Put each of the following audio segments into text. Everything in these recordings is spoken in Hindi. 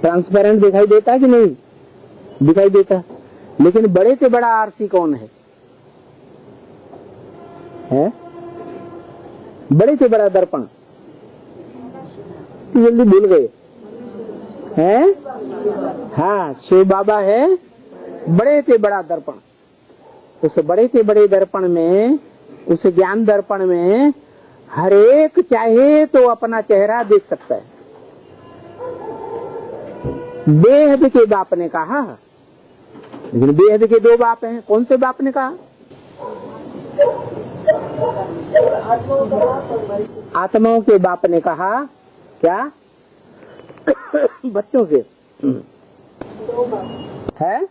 ट्रांसपेरेंट दिखाई देता है कि नहीं दिखाई देता। लेकिन बड़े से बड़ा आरसी कौन है? बड़े से बड़ा दर्पण जल्दी भूल गए हैं? हाँ, शिव बाबा है बड़े से बड़ा दर्पण। उस बड़े से बड़े दर्पण में, उस ज्ञान दर्पण में हर एक चाहे तो अपना चेहरा देख सकता है। बेहद के बाप ने कहा, लेकिन बेहद के दो बाप हैं। कौन से बाप ने कहा? आत्माओं के बाप ने कहा। क्या? बच्चों से है?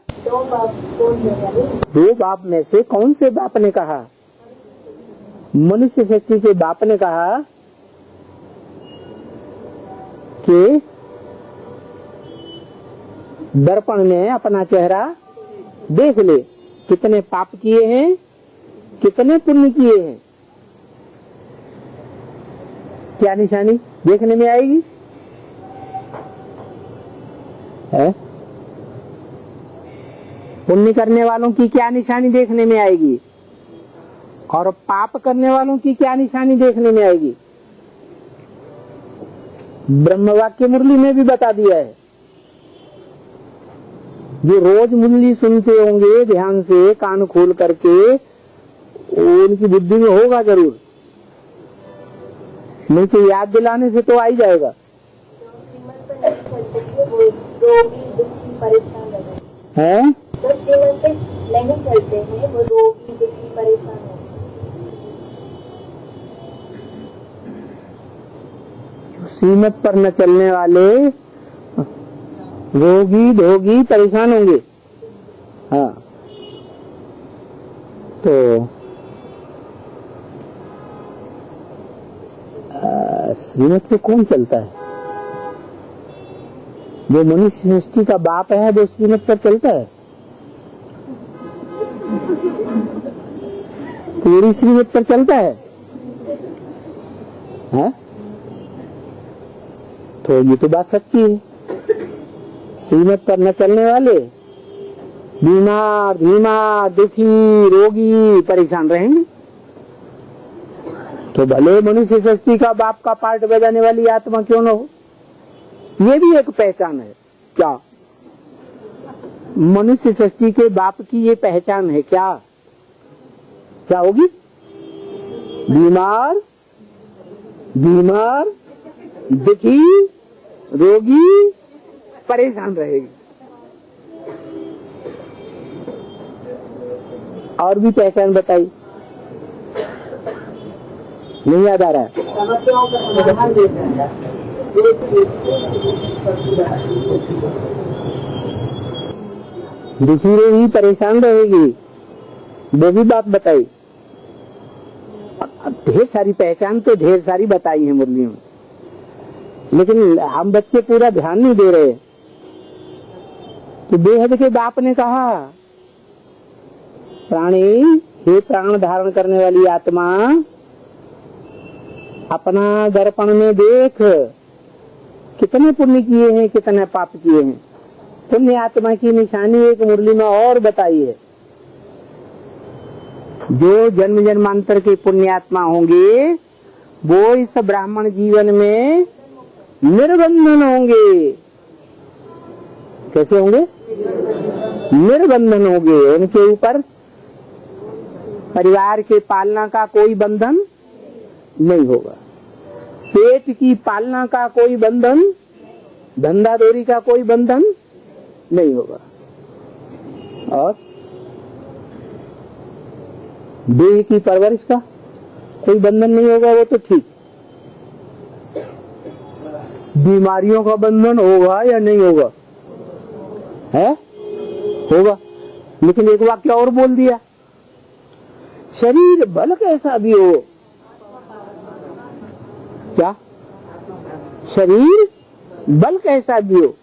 दो बाप में से कौन से बाप ने कहा? मनुष्य शक्ति के बाप ने कहा कि दर्पण में अपना चेहरा देख ले, कितने पाप किए हैं, कितने पुण्य किए हैं। क्या निशानी देखने में आएगी? है? पुण्य करने वालों की क्या निशानी देखने में आएगी और पाप करने वालों की क्या निशानी देखने में आएगी? ब्रह्म वाक्य मुरली में भी बता दिया है। जो रोज मुरली सुनते होंगे ध्यान से कान खोल करके, उनकी बुद्धि में होगा जरूर, नहीं तो याद दिलाने से तो आ ही जाएगा। है? नहीं चलते हैं वो रोगी दुखी परेशान है। सीमत पर न चलने वाले रोगी ढोगी परेशान होंगे। हाँ, तो श्रीमत पे कौन चलता है? जो मनुष्य सृष्टि का बाप है वो श्रीमत पर चलता है। पूरी श्रीमत पर चलता है। तो ये तो बात सच्ची है। श्रीमत पर न चलने वाले बीमार बीमार दुखी रोगी परेशान रहेंगे। तो भले मनुष्य सृष्टि का बाप का पार्ट बजाने वाली आत्मा क्यों न हो, ये भी एक पहचान है। क्या मनुष्य सृष्टि के बाप की ये पहचान है? क्या क्या होगी? बीमार बीमार दुखी रोगी परेशान रहेगी। और भी पहचान बताई, नहीं याद आ रहा है? दुखी रोगी परेशान रहेगी, वो भी बात बताई। ढेर सारी पहचान तो ढेर सारी बताई है मुरली में, लेकिन हम बच्चे पूरा ध्यान नहीं दे रहे। तो बेहद के बाप ने कहा, प्राणी हे प्राण धारण करने वाली आत्मा, अपना दर्पण में देख, कितने पुण्य किए हैं, कितने पाप किए हैं। पुण्य आत्मा की निशानी एक मुरली में और बताई है। जो जन्म जन्मांतर के पुण्यात्मा होंगे वो इस ब्राह्मण जीवन में निर्बंधन होंगे। कैसे होंगे? निर्बंधन होंगे। उनके ऊपर परिवार के पालना का कोई बंधन नहीं होगा, पेट की पालना का कोई बंधन, धंधादौरी का कोई बंधन नहीं होगा, और देह की परवरिश का कोई बंधन नहीं होगा। वो तो ठीक। बीमारियों का बंधन होगा या नहीं होगा? है? होगा। लेकिन एक वाक्य और बोल दिया, शरीर बल कैसा भी हो। क्या? शरीर बल कैसा भी हो,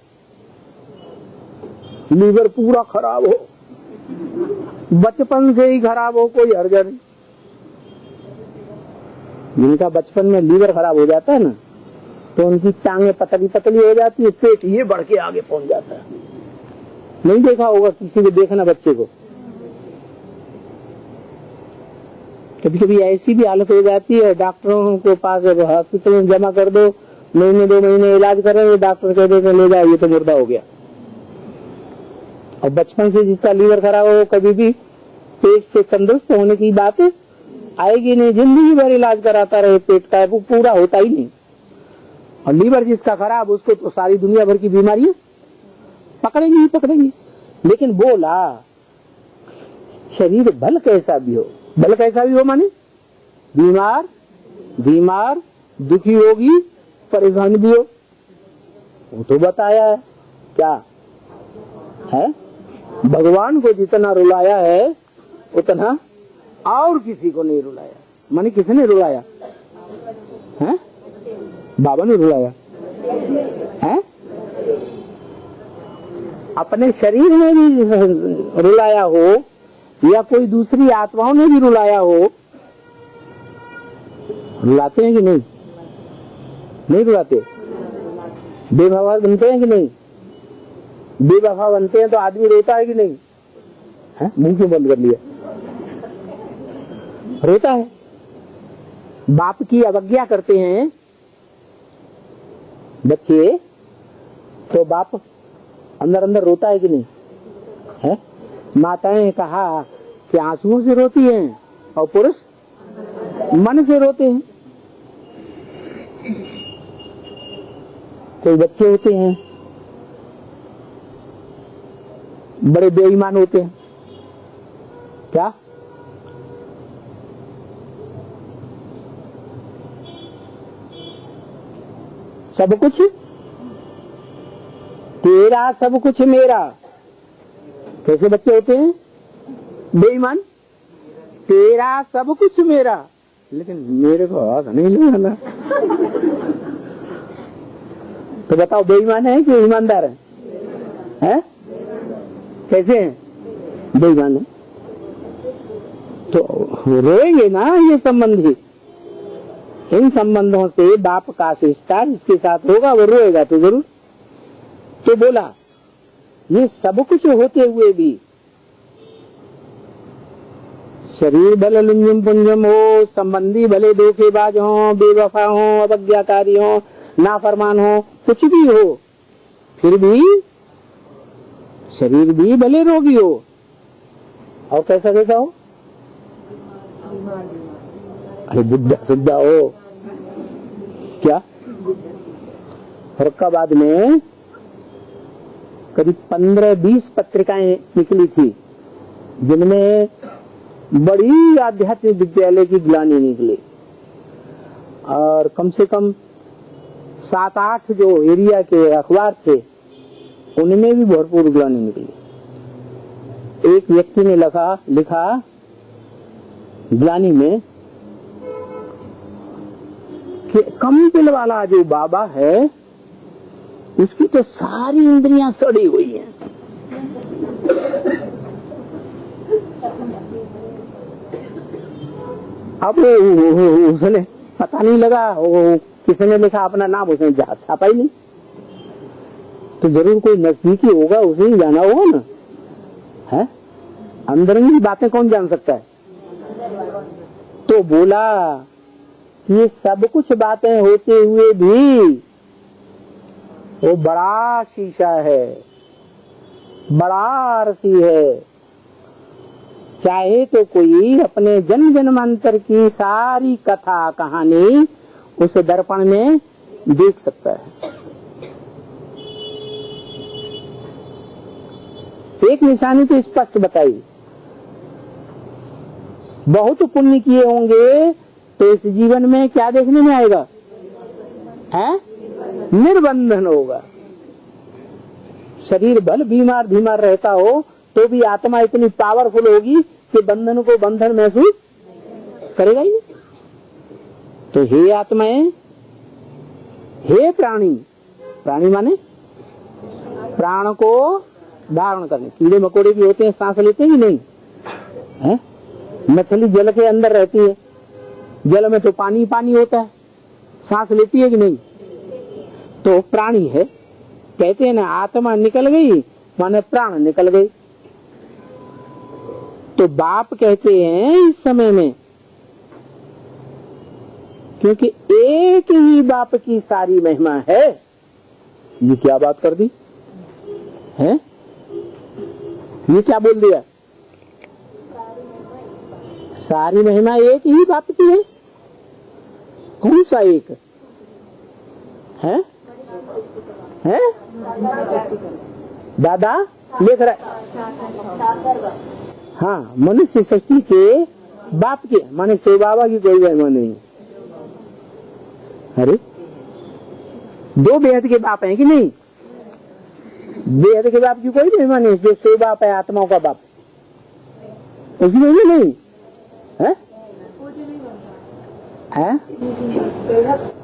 लीवर पूरा खराब हो, बचपन से ही खराब हो, कोई हर्जा नहीं। जिनका बचपन में लीवर खराब हो जाता है ना, तो उनकी टांगे पतली पतली हो जाती है, पेट ये बढ़ के आगे पहुंच जाता है। नहीं देखा होगा किसी को, देखना बच्चे को। कभी कभी ऐसी भी हालत हो जाती है, डॉक्टरों के पास हॉस्पिटल में जमा कर दो, महीने 2 महीने इलाज करेंगे, डॉक्टर कह देते ले जाओ ये तो मुर्दा हो गया। और बचपन से जिसका लीवर खराब हो, कभी भी पेट से तंदुरुस्त होने की बात आएगी नहीं। जिंदगी भर इलाज कराता रहे, पेट का वो पूरा होता ही नहीं। और लीवर जिसका खराब, उसको तो सारी दुनिया भर की बीमारियां पकड़ेंगी पकड़ेंगी। लेकिन बोला शरीर भल कैसा भी हो, भल कैसा भी हो माने बीमार दुखी होगी, परेशान भी हो, वो तो बताया है। क्या है? भगवान को जितना रुलाया है उतना और किसी को नहीं रुलाया। माने किसने रुलाया है? बाबा ने रुलाया है। अपने शरीर में भी रुलाया हो या कोई दूसरी आत्माओं ने भी रुलाया हो। रुलाते हैं कि नहीं? नहीं रुलाते? बेवफा बनते हैं कि नहीं? बेवफा बनते हैं तो आदमी रोता है कि नहीं? है? मुंह क्यों बंद कर लिया? रोता है। बाप की अवज्ञा करते हैं बच्चे तो बाप अंदर अंदर रोता है कि नहीं? है? माताएं कहा कि आंसुओं से रोती हैं और पुरुष मन से रोते हैं। कोई बच्चे होते हैं बड़े बेईमान होते हैं। क्या? सब कुछ तेरा, सब कुछ मेरा। कैसे बच्चे होते हैं? बेईमान। तेरा सब कुछ मेरा, लेकिन मेरे को हाथ नहीं लगाना। तो बताओ बेईमान है कि ईमानदार है? हैं? कैसे हैं? बेईमान है। तो रोएंगे ना ये संबंधी। इन संबंधों से बाप का रिश्ता जिसके साथ होगा वो रोएगा तो जरूर। तो बोला ये सब कुछ होते हुए भी शरीर भले लुंजम पुंजम हो, संबंधी भले धोखेबाज हो, बेवफा हो, अवज्ञाकारी हो, नाफरमान हो, कुछ भी हो, फिर भी शरीर भी भले रोगी हो। और कैसा कैसा हो? अरे बुद्धा सिद्धा हो। क्या? फरुखाबाद में करीब 15-20 पत्रिकाएं निकली थी जिनमें बड़ी आध्यात्मिक विद्यालय की ग्लानि निकली, और कम से कम 7-8 जो एरिया के अखबार थे उनमें भी भरपूर ग्लानि निकली। एक व्यक्ति ने लिखा ग्लानि में कि कम बिल वाला जो बाबा है उसकी तो सारी इंद्रियां सड़ी हुई हैं। अब उसने पता नहीं लगा वो किसने लिखा, अपना नाम उसने छापा ही नहीं। तो जरूर कोई नजदीकी होगा, उसे ही जाना होगा ना। है? अंदरूनी बातें कौन जान सकता है? तो बोला ये सब कुछ बातें होते हुए भी वो बड़ा शीशा है, बड़ा आरसी है। चाहे तो कोई अपने जन्म जन्मांतर की सारी कथा कहानी उस दर्पण में देख सकता है। एक निशानी तो स्पष्ट बताई, बहुत पुण्य किए होंगे तो इस जीवन में क्या देखने में आएगा? है? निर्बंधन होगा। शरीर भल बीमार रहता हो तो भी आत्मा इतनी पावरफुल होगी कि बंधन को बंधन महसूस करेगा ही नहीं। तो हे आत्माएं, हे प्राणी माने प्राण को धारण करने। कीड़े मकोड़े भी होते हैं, सांस लेते हैं कि नहीं? है? मछली जल के अंदर रहती है, जल में तो पानी पानी होता है, सांस लेती है कि नहीं? तो प्राणी है। कहते हैं ना आत्मा निकल गई माने प्राण निकल गई। तो बाप कहते हैं इस समय में, क्योंकि एक ही बाप की सारी महिमा है। ये क्या बात कर दी है? ये क्या बोल दिया? सारी महिमा एक ही बाप की है। कौन सा एक है? है दादा लिख रहा। हाँ, मनुष्य सृष्टि के बाप के माने शिव बाबा की कोई महिमा नहीं। अरे दो बेहद के बाप हैं कि नहीं? बेहद के बाप की कोई महिमा नहीं। जो शिव बाप है आत्माओं का बाप, उसकी महिमा नहीं है?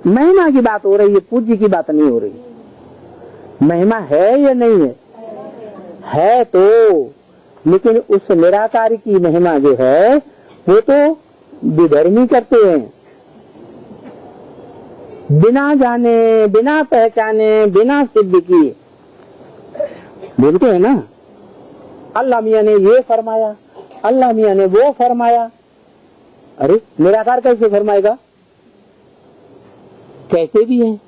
महिमा की बात हो रही है, पूज्य की बात नहीं हो रही। महिमा है या नहीं है? है तो, लेकिन उस निराकार की महिमा जो है वो तो विधर्मी करते हैं, बिना जाने बिना पहचाने बिना सिद्ध किए बोलते हैं ना। अल्लाह मियाँ ने ये फरमाया, अल्लाह मियाँ ने वो फरमाया। अरे निराकार कैसे फरमाएगा? कहते भी हैं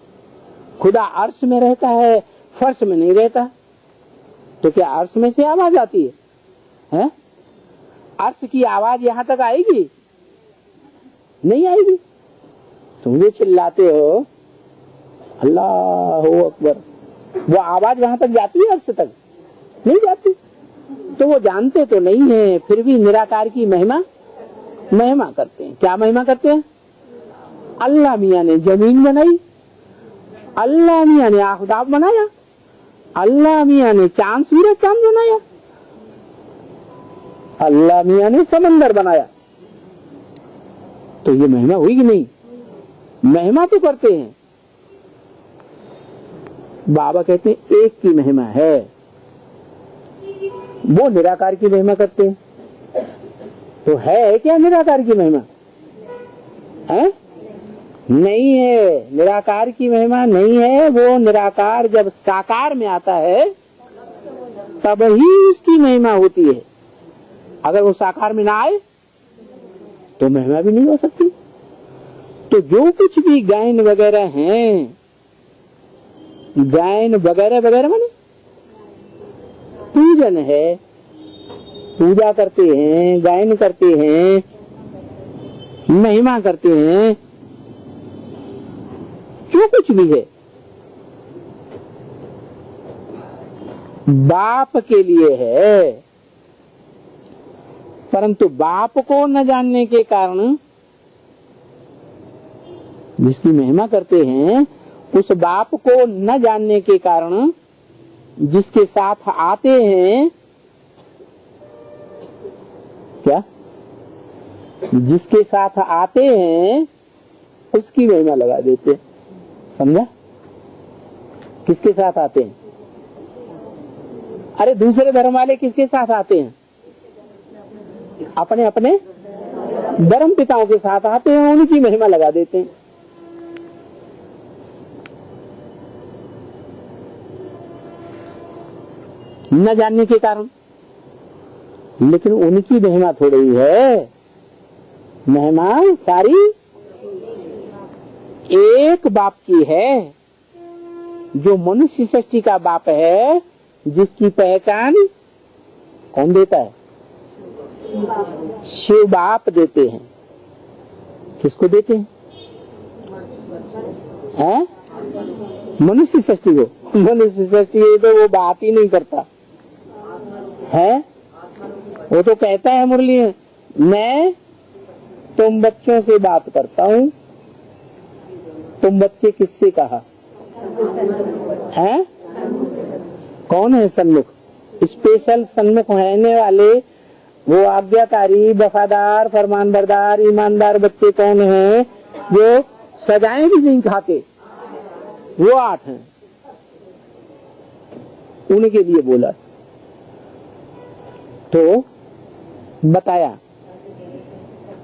खुदा अर्श में रहता है, फर्श में नहीं रहता। तो क्या अर्श में से आवाज आती है? अर्श की आवाज यहां तक आएगी? नहीं आएगी। तुम जो चिल्लाते हो अल्लाह अकबर, वो आवाज वहां तक जाती है? अर्श तक नहीं जाती। तो वो जानते तो नहीं है, फिर भी निराकार की महिमा करते हैं। क्या महिमा करते हैं? अल्लाह मियाँ ने जमीन बनाई, अल्लाह मियाँ ने आफताब बनाया, अल्लाह मियाँ ने चांद सूरज चांद बनाया, अल्लाह मियाँ ने समंदर बनाया। तो ये महिमा हुई कि नहीं? महिमा तो करते हैं। बाबा कहते हैं एक की महिमा है, वो निराकार की महिमा करते हैं। तो है क्या निराकार की महिमा? है? नहीं है, निराकार की महिमा नहीं है। वो निराकार जब साकार में आता है तब ही इसकी महिमा होती है। अगर वो साकार में ना आए तो महिमा भी नहीं हो सकती। तो जो कुछ भी गायन वगैरह हैं, गायन वगैरह वगैरह माने पूजन है, पूजा करते हैं, गायन करते हैं, महिमा करते हैं, जो कुछ भी है बाप के लिए है। परंतु बाप को न जानने के कारण जिसकी महिमा करते हैं, उस बाप को न जानने के कारण जिसके साथ आते हैं, क्या जिसके साथ आते हैं उसकी महिमा लगा देते हैं। समझा? किसके साथ आते हैं? अरे दूसरे धर्म वाले किसके साथ आते हैं? अपने अपने धर्म पिताओं के साथ आते हैं, उनकी महिमा लगा देते हैं। न जानने के कारण। लेकिन उनकी महिमा थोड़ी है, महिमा सारी एक बाप की है, जो मनुष्य सृष्टि का बाप है, जिसकी पहचान कौन देता है? शिव बाप देते हैं। किसको देते हैं? है? मनुष्य सृष्टि को। मनुष्य सृष्टि तो वो बात ही नहीं करता है। वो तो कहता है मुरली में, मैं तुम बच्चों से बात करता हूँ। तुम बच्चे किससे कहा है? कौन है सन्मुख? स्पेशल सन्मुख रहने वाले वो आज्ञाकारी, वफादार, फरमानबरदार, ईमानदार बच्चे कौन हैं? जो सजाएं भी नहीं खाते, वो 8 हैं। उनके लिए बोला। तो बताया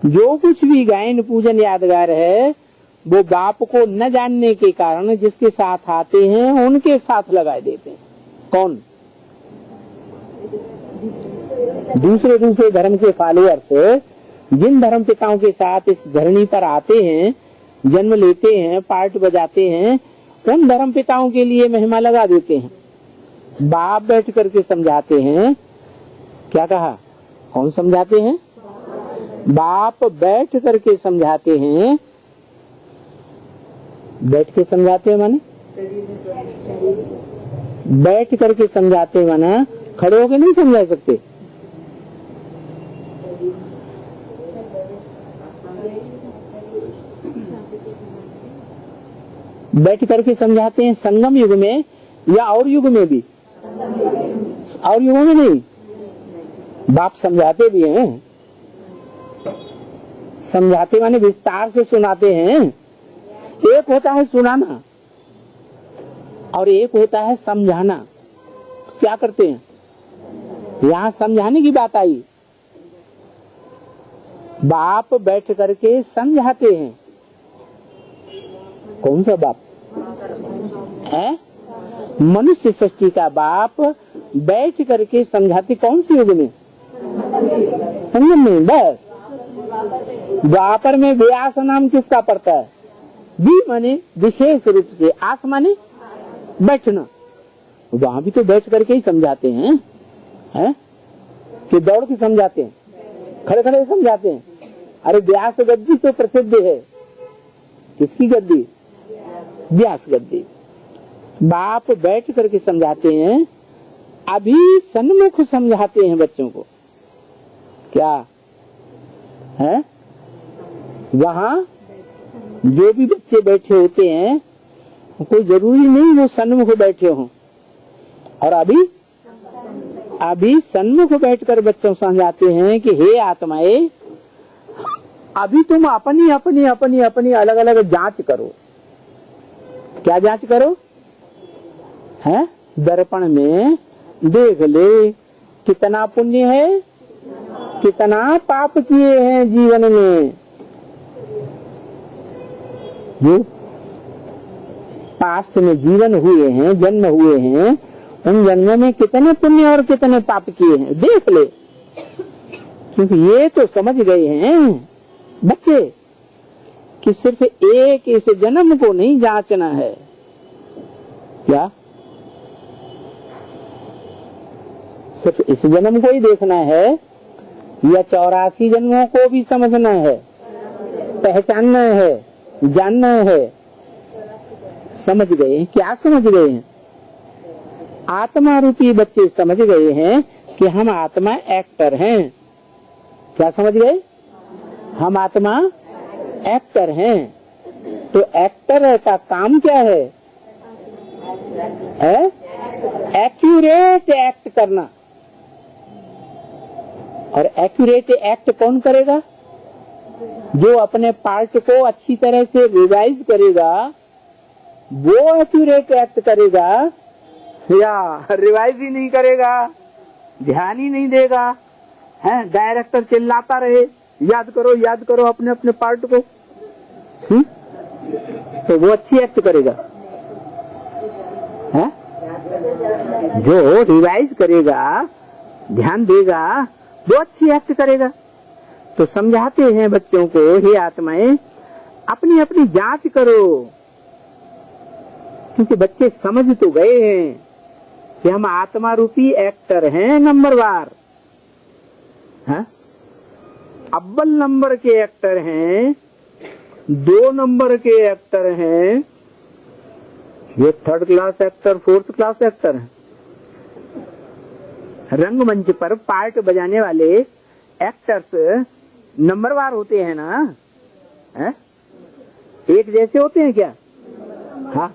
जो कुछ भी गायन पूजन यादगार है वो बाप को न जानने के कारण जिसके साथ आते हैं उनके साथ लगा देते हैं। कौन? दूसरे धर्म के फॉलोअर्स जिन धर्म पिताओं के साथ इस धरणी पर आते हैं, जन्म लेते हैं, पार्ट बजाते हैं, उन धर्म पिताओं के लिए महिमा लगा देते हैं। बाप बैठ करके समझाते हैं। क्या कहा? कौन समझाते हैं? बाप बैठ करके समझाते हैं। बैठ के समझाते हैं माने बैठ करके समझाते हैं माना खड़े होके नहीं समझा सकते। बैठ करके समझाते हैं संगम युग में या और युग में भी? और युगों में नहीं। बाप समझाते भी हैं। समझाते माने विस्तार से सुनाते हैं। एक होता है सुनाना और एक होता है समझाना। क्या करते हैं? यहाँ समझाने की बात आई। बाप बैठ करके समझाते हैं। कौन सा बाप है? मनुष्य सृष्टि का बाप बैठ करके समझाते। कौन से युग में? संगम में। बस द्वापर में व्यास नाम किसका पड़ता है? भी माने विशेष रूप से, आस माने बैठना। वहां भी तो बैठ करके ही समझाते हैं, है? कि दौड़ के समझाते हैं, खड़े खड़े समझाते हैं। अरे व्यास गद्दी तो प्रसिद्ध है। किसकी गद्दी? व्यास गद्दी। बाप बैठ करके समझाते हैं। अभी सन्मुख समझाते हैं बच्चों को। क्या है? वहाँ जो भी बच्चे बैठे होते हैं कोई जरूरी नहीं वो सन्मुख बैठे हों। और अभी सन्मुख बैठकर बच्चों समझाते हैं कि हे आत्माएं, अभी तुम अपनी अपनी अपनी अपनी अलग अलग जांच करो। क्या जांच करो? है? दर्पण में देख ले कितना पुण्य है, कितना पाप किए हैं जीवन में। जो पास्ट में जीवन हुए हैं, जन्म हुए हैं, उन जन्मों में कितने पुण्य और कितने पाप किए हैं देख ले। क्योंकि ये तो समझ गए हैं बच्चे कि सिर्फ एक इस जन्म को नहीं जांचना है। क्या? सिर्फ इस जन्म को ही देखना है या 84 जन्मों को भी समझना है, पहचानना है, जानना है? समझ गए? क्या समझ गए हैं? आत्मा रूपी बच्चे समझ गए हैं कि हम आत्मा एक्टर हैं। क्या समझ गए? हम आत्मा एक्टर हैं। तो एक्टर का काम क्या है? एक्यूरेट एक्ट करना। और एक्यूरेट एक्ट कौन करेगा? जो अपने पार्ट को अच्छी तरह से रिवाइज करेगा वो एक्यूरेट एक्ट करेगा, या रिवाइज ही नहीं करेगा, ध्यान ही नहीं देगा, है? डायरेक्टर चिल्लाता रहे याद करो अपने अपने पार्ट को, तो वो अच्छी एक्ट करेगा। है? जो रिवाइज करेगा, ध्यान देगा, वो अच्छी एक्ट करेगा। तो समझाते हैं बच्चों को, हे आत्माएं, अपनी अपनी जांच करो। क्योंकि बच्चे समझ तो गए हैं कि हम आत्मा रूपी एक्टर हैं नंबरवार। है? अव्वल नंबर के एक्टर हैं, 2 नंबर के एक्टर हैं, ये 3rd class actor, 4th class actor हैं। रंगमंच पर पार्ट बजाने वाले एक्टर्स नंबरवार होते हैं ना? है? एक जैसे होते हैं क्या? हाँ,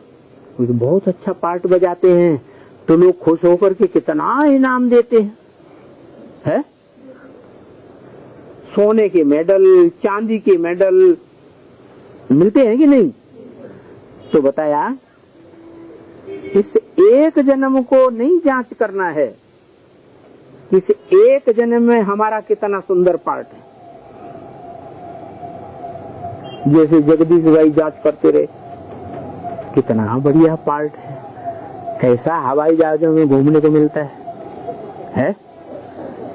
बहुत अच्छा पार्ट बजाते हैं तो लोग खुश होकर के कितना इनाम देते हैं। है? सोने के मेडल, चांदी के मेडल मिलते हैं कि नहीं? तो बताया, इस एक जन्म को नहीं जांच करना है, इस एक जन्म में हमारा कितना सुंदर पार्ट है। जैसे जगदीश भाई जांच करते रहे, कितना बढ़िया पार्ट है, कैसा हवाई जहाजों में घूमने को मिलता है?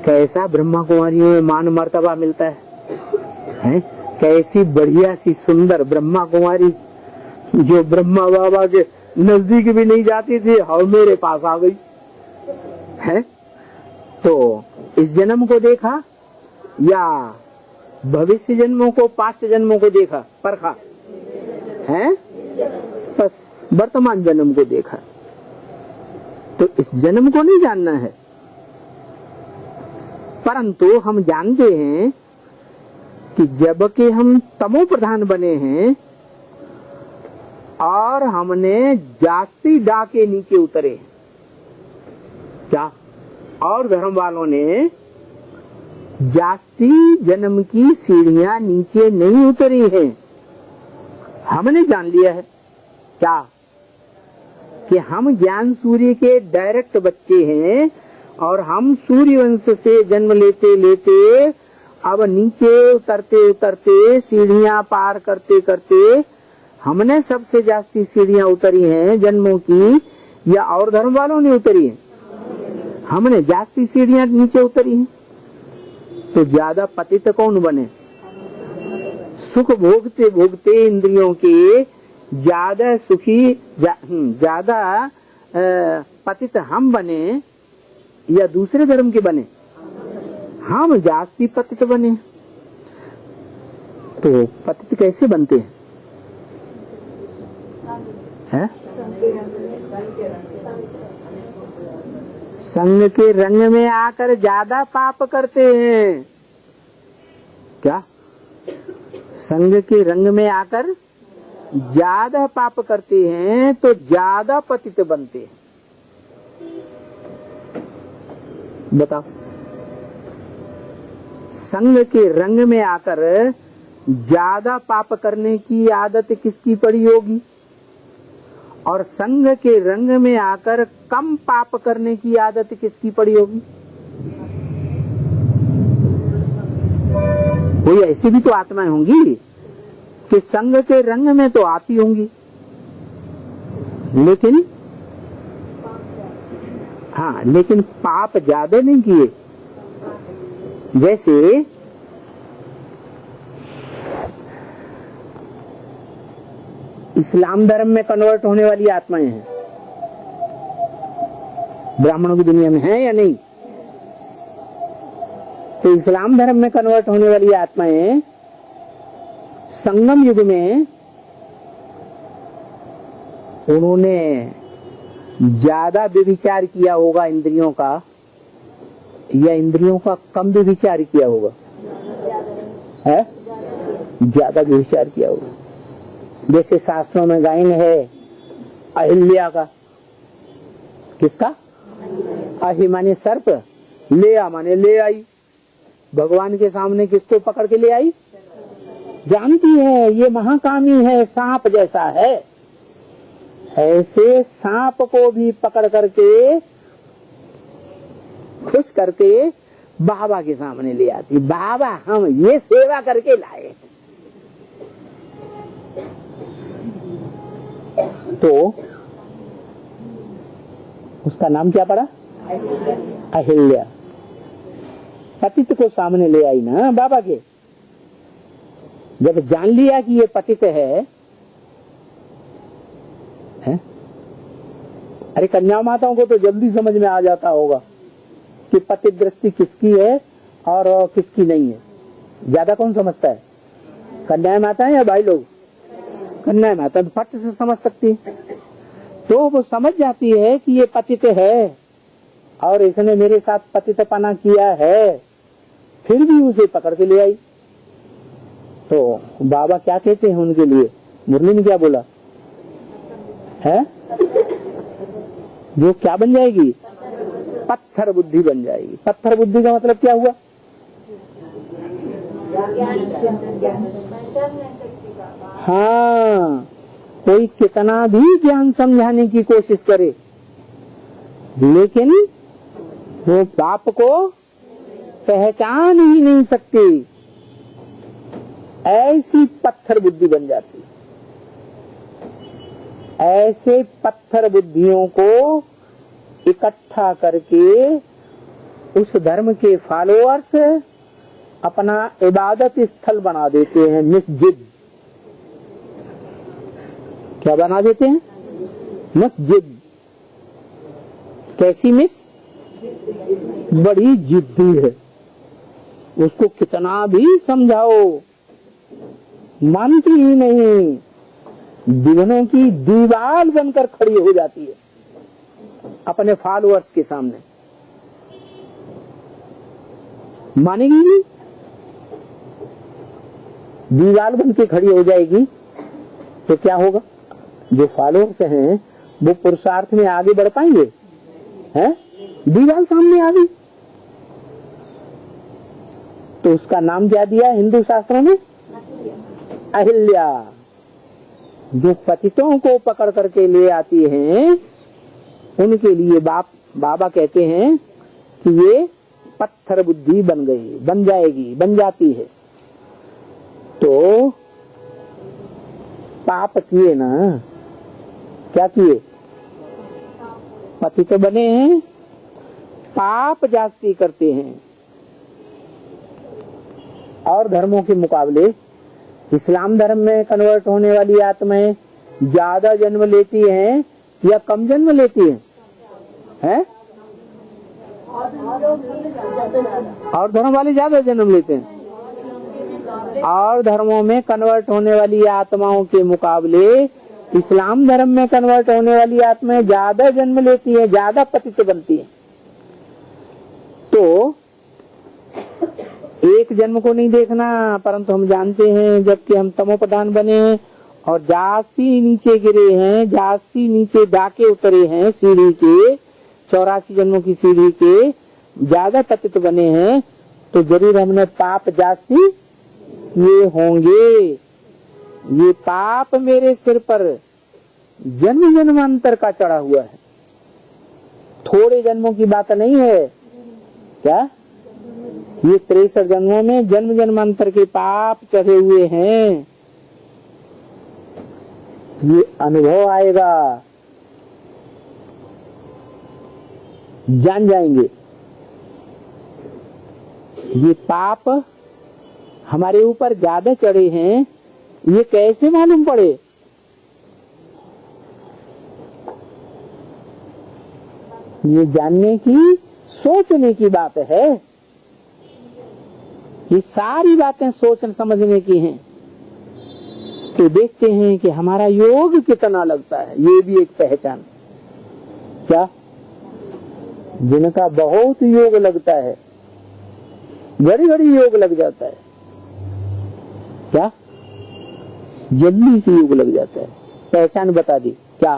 कैसा ब्रह्मा कुमारियों में मान मर्तबा मिलता है? कैसी बढ़िया सी सुंदर ब्रह्मा कुमारी जो ब्रह्मा बाबा के नजदीक भी नहीं जाती थी और मेरे पास आ गई है। तो इस जन्म को देखा या भविष्य जन्मों को, पास्ट जन्मों को देखा, परखा है? बस वर्तमान जन्म को देखा। तो इस जन्म को नहीं जानना है, परंतु हम जानते हैं कि जब के हम तमो प्रधान बने हैं और हमने जास्ती डा के नीचे उतरे, क्या? और धर्म वालों ने जास्ती जन्म की सीढ़ियां नीचे नहीं उतरी हैं। हमने जान लिया है क्या कि हम ज्ञान सूर्य के डायरेक्ट बच्चे हैं और हम सूर्य वंश से जन्म लेते लेते अब नीचे उतरते उतरते सीढ़ियां पार करते करते हमने सबसे जास्ती सीढ़ियां उतरी हैं जन्मों की, या और धर्म वालों ने उतरी है? हमने जास्ती सीढ़ियां नीचे उतरी हैं। तो ज्यादा पतित कौन बने? सुख भोगते भोगते इंद्रियों के ज्यादा सुखी, ज्यादा पतित हम बने या दूसरे धर्म के बने? हम जास्ती पतित बने। तो पतित कैसे बनते हैं? संग के रंग में आकर ज्यादा पाप करते हैं। क्या? संग के रंग में आकर ज्यादा पाप करते हैं तो ज्यादा पतित बनते हैं। बताओ, संग के रंग में आकर ज्यादा पाप करने की आदत किसकी पड़ी होगी और संग के रंग में आकर कम पाप करने की आदत किसकी पड़ी होगी? कोई ऐसी भी तो आत्माएं होंगी कि संग के रंग में तो आती होंगी, लेकिन लेकिन पाप ज्यादा नहीं किए। जैसे इस्लाम धर्म में कन्वर्ट होने वाली आत्माएं हैं, ब्राह्मणों की दुनिया में है या नहीं? तो इस्लाम धर्म में कन्वर्ट होने वाली आत्माएं संगम युग में उन्होंने ज्यादा व्यभिचार किया होगा इंद्रियों का, या इंद्रियों का कम व्यभिचार किया होगा? है ज्यादा व्यभिचार किया होगा। जैसे शास्त्रों में गायन है अहिल्या का। किसका? अहि माने सर्प, लेया माने ले आई। भगवान के सामने किसको पकड़ के ले आई? जानती है ये महाकामी है, सांप जैसा है। ऐसे सांप को भी पकड़ करके खुश करके बाबा के सामने ले आती। बाबा हम ये सेवा करके लाए। तो उसका नाम क्या पड़ा? अहिल्या। पतित को सामने ले आई ना बाबा के। जब जान लिया कि ये पतित है? अरे कन्या माताओं को तो जल्दी समझ में आ जाता होगा कि पतित दृष्टि किसकी है और किसकी नहीं है। ज्यादा कौन समझता है? कन्या माता है या भाई लोग? कन्या माता तो फट से समझ सकती है। तो वो समझ जाती है कि ये पतित है और इसने मेरे साथ पतितपना किया है, फिर भी उसे पकड़ के ले आई। तो बाबा क्या कहते हैं उनके लिए? मुरली ने क्या बोला है? जो क्या बन जाएगी? पत्थर बुद्धि बन जाएगी। पत्थर बुद्धि का मतलब क्या हुआ? हाँ, कोई कितना भी ज्ञान समझाने की कोशिश करे लेकिन वो पाप को पहचान ही नहीं सकती। ऐसी पत्थर बुद्धि बन जाती है। ऐसे पत्थर बुद्धियों को इकट्ठा करके उस धर्म के फॉलोअर्स अपना इबादत स्थल बना देते हैं, मस्जिद। क्या बना देते हैं? मस्जिद। कैसी मिस? बड़ी जिद्दी है, उसको कितना भी समझाओ मानती ही नहीं, विघ्नों की दीवार बनकर खड़ी हो जाती है अपने फॉलोअर्स के सामने। मानेगी नहीं, दीवार बन के खड़ी हो जाएगी तो क्या होगा? जो फॉलोअर्स हैं वो पुरुषार्थ में आगे बढ़ पाएंगे? हैं? दीवार सामने आ गई तो उसका नाम क्या दिया हिंदू शास्त्रों में? अहिल्या। जो पतितों को पकड़ करके ले आती हैं उनके लिए बाबा कहते हैं कि ये पत्थर बुद्धि बन गई, बन जाएगी, बन जाती है। तो पाप किए ना, क्या किए? पतित बने हैं, पाप जास्ती करते हैं। और धर्मों के मुकाबले इस्लाम धर्म में कन्वर्ट होने वाली आत्माएं ज्यादा जन्म लेती हैं या कम जन्म लेती हैं? हैं? और धर्म वाले ज्यादा जन्म लेते हैं। और धर्मों में कन्वर्ट होने वाली आत्माओं के मुकाबले इस्लाम धर्म में कन्वर्ट होने वाली आत्माएं ज्यादा जन्म लेती हैं, ज्यादा पतित बनती हैं। तो एक जन्म को नहीं देखना, परंतु हम जानते हैं जबकि हम तमोप्रधान बने हैं और जास्ती नीचे गिरे हैं, जास्ती नीचे जाके उतरे हैं सीढ़ी के, 84 जन्मों की सीढ़ी के, ज्यादा पतित बने हैं, तो जरूर हमने पाप जास्ती ये होंगे। ये पाप मेरे सिर पर जन्म जन्मांतर का चढ़ा हुआ है, थोड़े जन्मों की बात नहीं है। क्या? ये 63 जन्मों में जन्म जन्मांतर के पाप चढ़े हुए हैं। ये अनुभव आएगा, जान जाएंगे ये पाप हमारे ऊपर ज्यादा चढ़े हैं। ये कैसे मालूम पड़े? ये जानने की, सोचने की बात है। ये सारी बातें सोचने समझने की हैं। तो देखते हैं कि हमारा योग कितना लगता है। ये भी एक पहचान। क्या? जिनका बहुत योग लगता है, घड़ी घड़ी योग लग जाता है। क्या? जल्दी से योग लग जाता है। पहचान बता दी। क्या?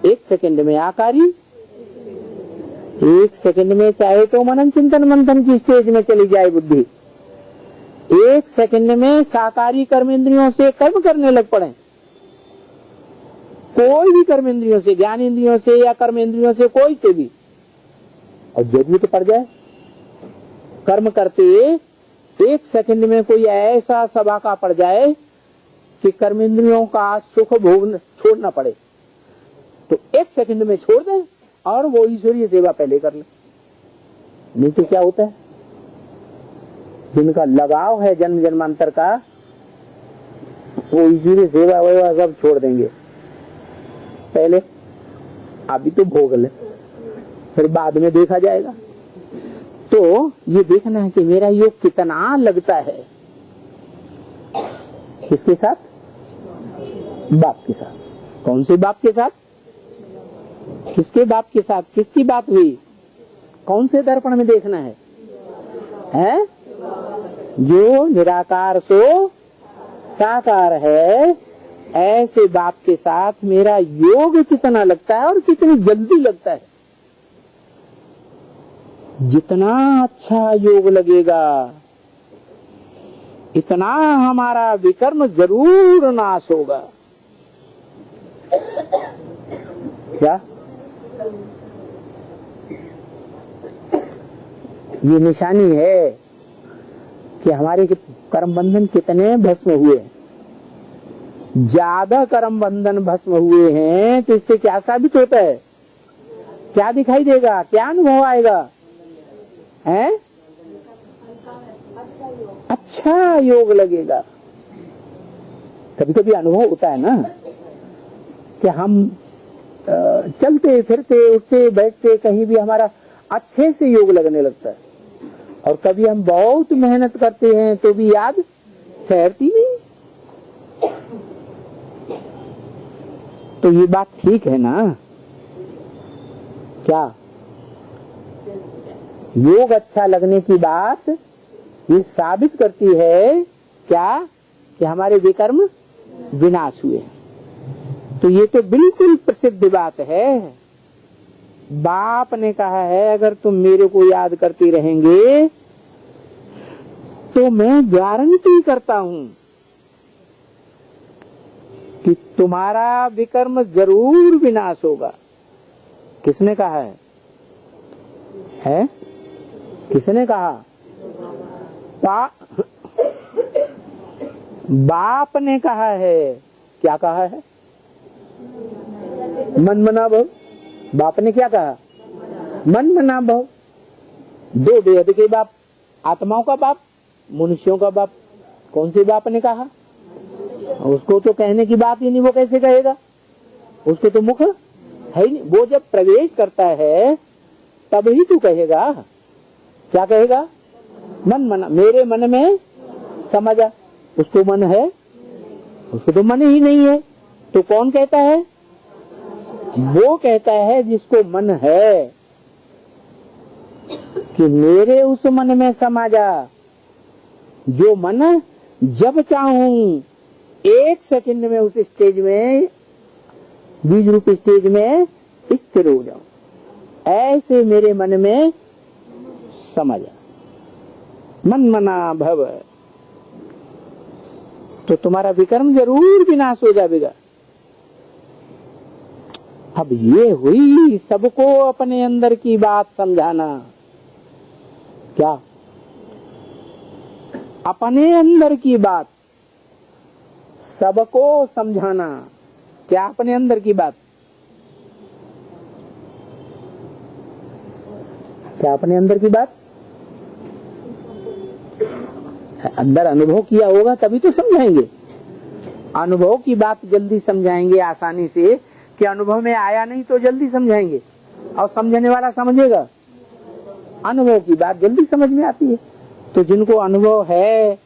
1 सेकंड में आकारी, 1 सेकंड में चाहे तो मनन चिंतन मंथन की स्टेज में चली जाए बुद्धि, 1 सेकंड में साकारी कर्मेंद्रियों से कर्म करने लग पड़े। कोई भी कर्मेंद्रियों से, ज्ञान इंद्रियों से या कर्मेंद्रियों से, कोई से भी, और जरूरत पड़ जाए कर्म करते 1 सेकंड में कोई ऐसा सभा का पड़ जाए कि कर्मेंद्रियों का सुख भोग छोड़ना पड़े, तो 1 सेकंड में छोड़ दें और वो ईश्वरीय सेवा पहले कर ले। नहीं तो क्या होता है, जिनका लगाव है जन्म जन्मांतर का, वो ईश्वरीय सेवा वह सब छोड़ देंगे पहले। अभी तो भोग ले, फिर बाद में देखा जाएगा। तो ये देखना है कि मेरा योग कितना लगता है। किसके साथ? बाप के साथ। कौन से बाप के साथ? किसके बाप के साथ? किसकी बात हुई? कौन से दर्पण में देखना है? हैं? जो निराकार सो साकार है, ऐसे बाप के साथ मेरा योग कितना लगता है और कितनी जल्दी लगता है। जितना अच्छा योग लगेगा इतना हमारा विकर्म जरूर नाश होगा। क्या? ये निशानी है कि हमारे कर्म बंधन कितने भस्म हुए। ज्यादा कर्म बंधन भस्म हुए हैं तो इससे क्या साबित होता है, क्या दिखाई देगा, क्या अनुभव आएगा, है अच्छा योग लगेगा। कभी कभी अनुभव होता है ना कि हम चलते फिरते उठते बैठते कहीं भी हमारा अच्छे से योग लगने लगता है, और कभी हम बहुत मेहनत करते हैं तो भी याद ठहरती नहीं। तो ये बात ठीक है ना, क्या योग अच्छा लगने की बात ये साबित करती है क्या कि हमारे विकर्म विनाश हुए। तो ये तो बिल्कुल प्रसिद्ध बात है। बाप ने कहा है अगर तुम मेरे को याद करते रहेंगे तो मैं गारंटी करता हूं कि तुम्हारा विकर्म जरूर विनाश होगा। किसने कहा है? किसने कहा? बाप ने कहा है। क्या कहा है? मन मना भव। बाप ने क्या कहा? मन मना भव। दो बेहद के बाप, आत्माओं का बाप, मनुष्यों का बाप। कौन से बाप ने कहा? उसको तो कहने की बात ही नहीं, वो कैसे कहेगा? उसको तो मुख है ही नहीं। वो जब प्रवेश करता है तब ही तू कहेगा। क्या कहेगा? मन मना, मेरे मन में समझा। उसको मन है? उसको तो मन ही नहीं है। तो कौन कहता है? वो कहता है जिसको मन है कि मेरे उस मन में समा जा, जो मन जब चाहूं 1 सेकंड में उस स्टेज में, बीज रूप स्टेज में स्थिर हो जाऊं, ऐसे मेरे मन में समा जा। मन मना भव। तो तुम्हारा विकर्म जरूर विनाश हो जाएगा। अब ये हुई सबको अपने अंदर की बात समझाना। क्या? अपने अंदर की बात सबको समझाना। क्या अपने अंदर की बात? क्या अपने अंदर की बात? अंदर अनुभव किया होगा तभी तो समझाएंगे। अनुभव की बात जल्दी समझाएंगे आसानी से, कि अनुभव में आया नहीं तो जल्दी समझाएंगे, और समझने वाला समझेगा। अनुभव की बात जल्दी समझ में आती है। तो जिनको अनुभव है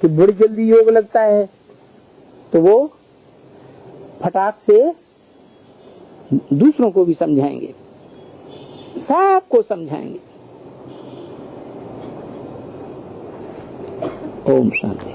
कि बड़ी जल्दी योग लगता है तो वो फटाक से दूसरों को भी समझाएंगे, सबको समझाएंगे। ओम शांति।